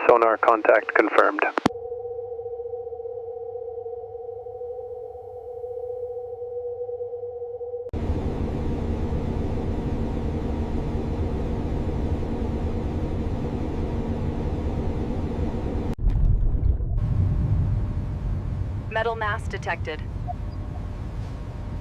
Sonar contact confirmed. Metal mass detected.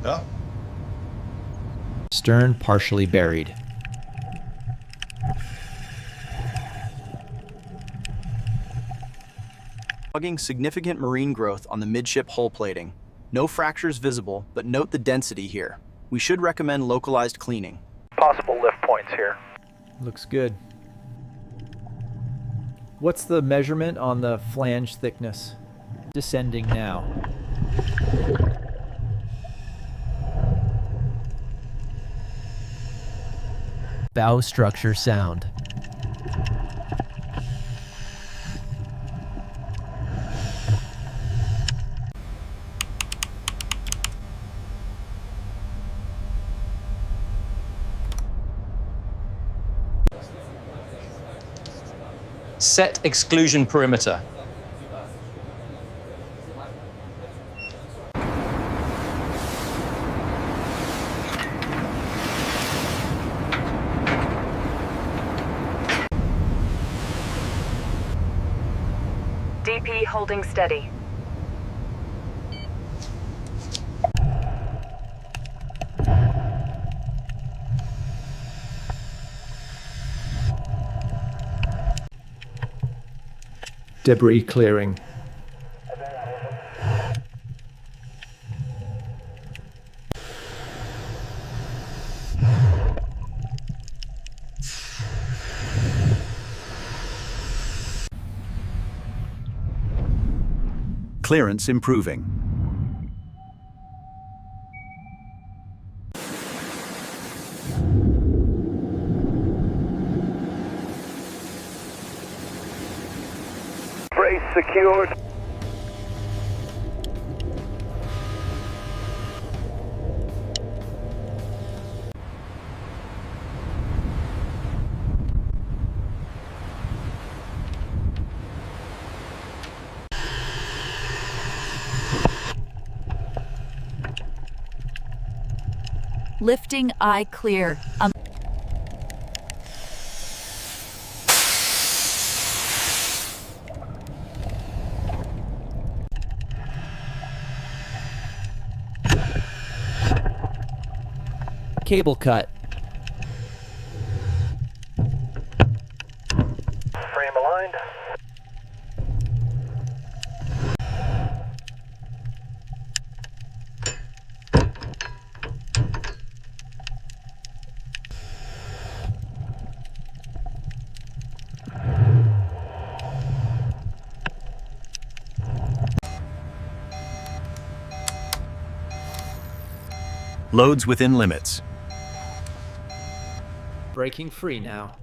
Oh. Stern partially buried. Logging significant marine growth on the midship hull plating. No fractures visible, but note the density here. We should recommend localized cleaning. Possible lift points here. Looks good. What's the measurement on the flange thickness? Descending now. Bow structure sound. Set exclusion perimeter. DP holding steady. Debris clearing. Clearance improving. Brace secured. Lifting eye clear. Cable cut. Frame aligned. Loads within limits. Breaking free now.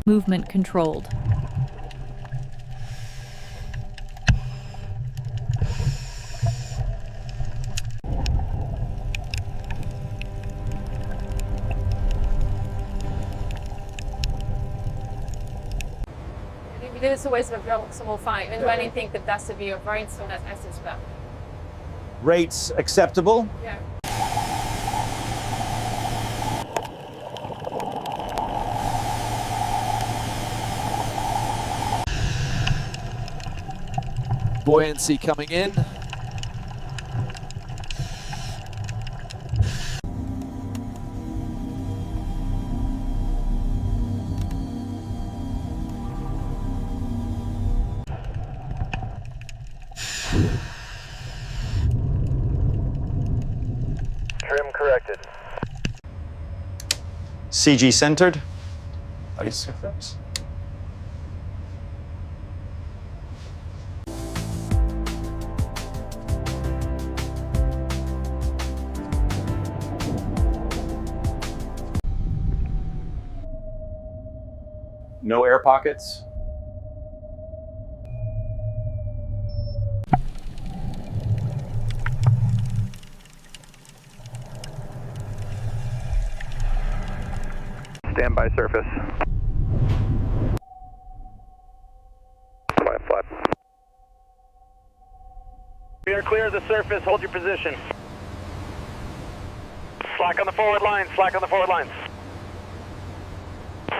Movement controlled. This is always a proximal fight, and when you think that that's the view of rates, so that's as well. Rates acceptable? Yeah. Buoyancy coming in. Trim corrected. CG centered? Ice. No air pockets? Standby surface. Flat, flat. We are clear of the surface. Hold your position. Slack on the forward lines. Slack on the forward lines.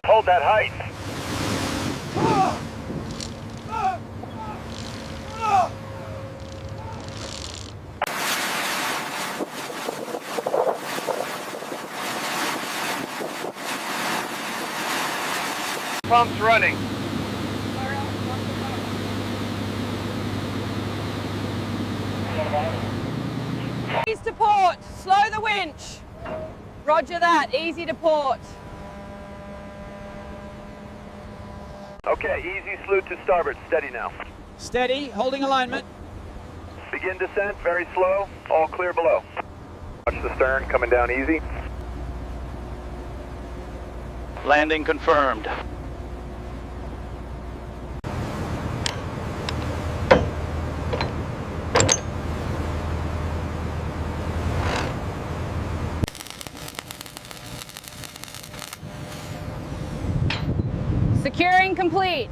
Hold that height. Pumps running. Ease to port. Slow the winch. Roger that. Easy to port. Okay, easy salute to starboard. Steady now. Steady, holding alignment. Begin descent, very slow. All clear below. Watch the stern, coming down easy. Landing confirmed. Securing complete.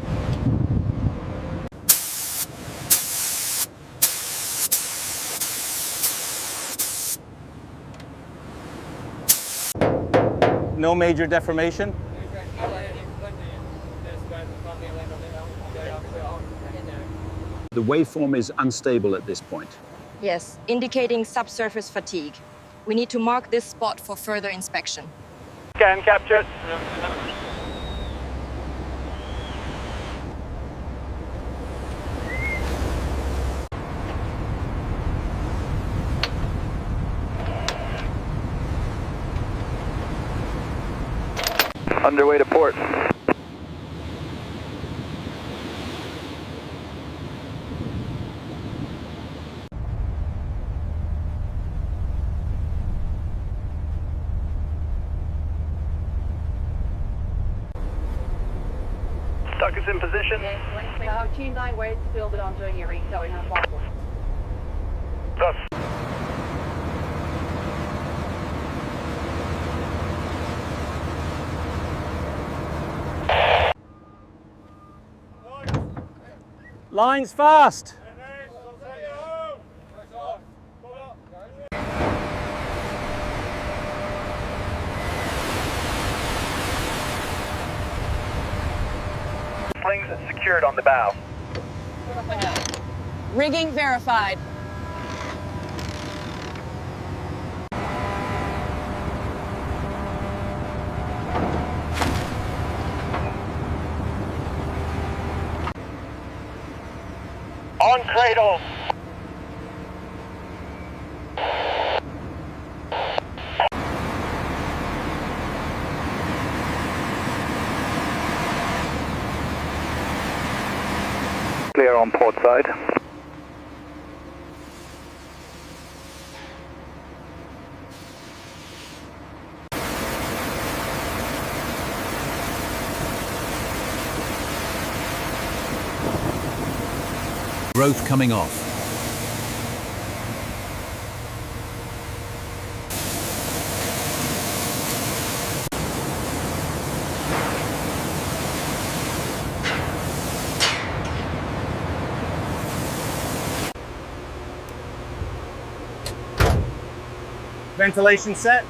No major deformation. The waveform is unstable at this point. Yes, indicating subsurface fatigue. We need to mark this spot for further inspection. Scan captured. Underway to port. Stuck is in position. Team 9 ways to build it on doing your restoring as possible. Thus. Lines fast. Slings secured on the bow. Rigging verified. On cradle. Clear on port side. Growth coming off. Ventilation set.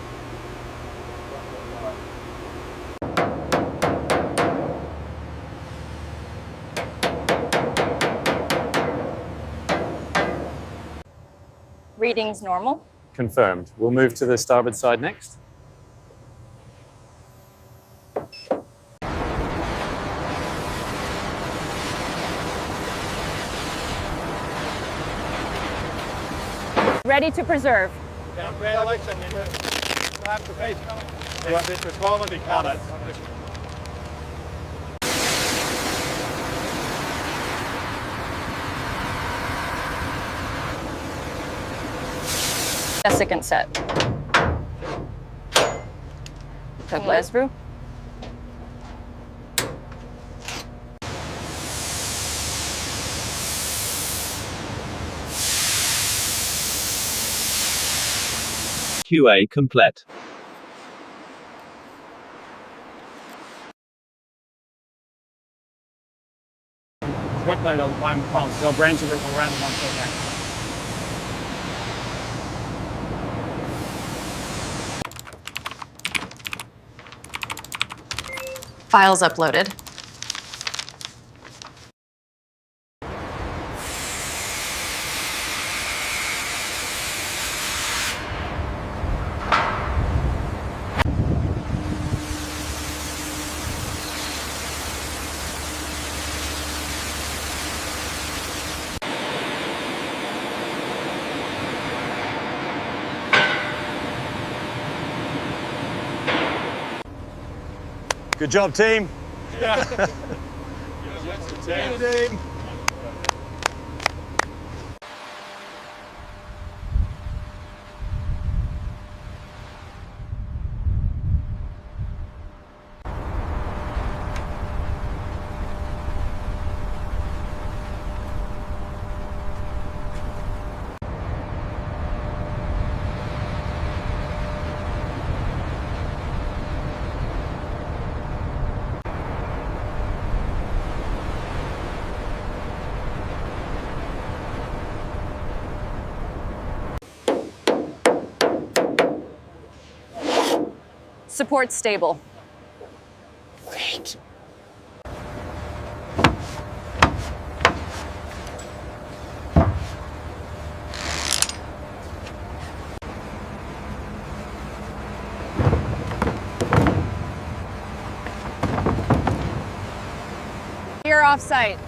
Readings normal. Confirmed. We'll move to the starboard side next. Ready to preserve. Desiccant set. Blesbrew. QA complete. what the line pumps. They'll branch it around the month next. Files uploaded. Good job, team. Support stable. Great. You're off site.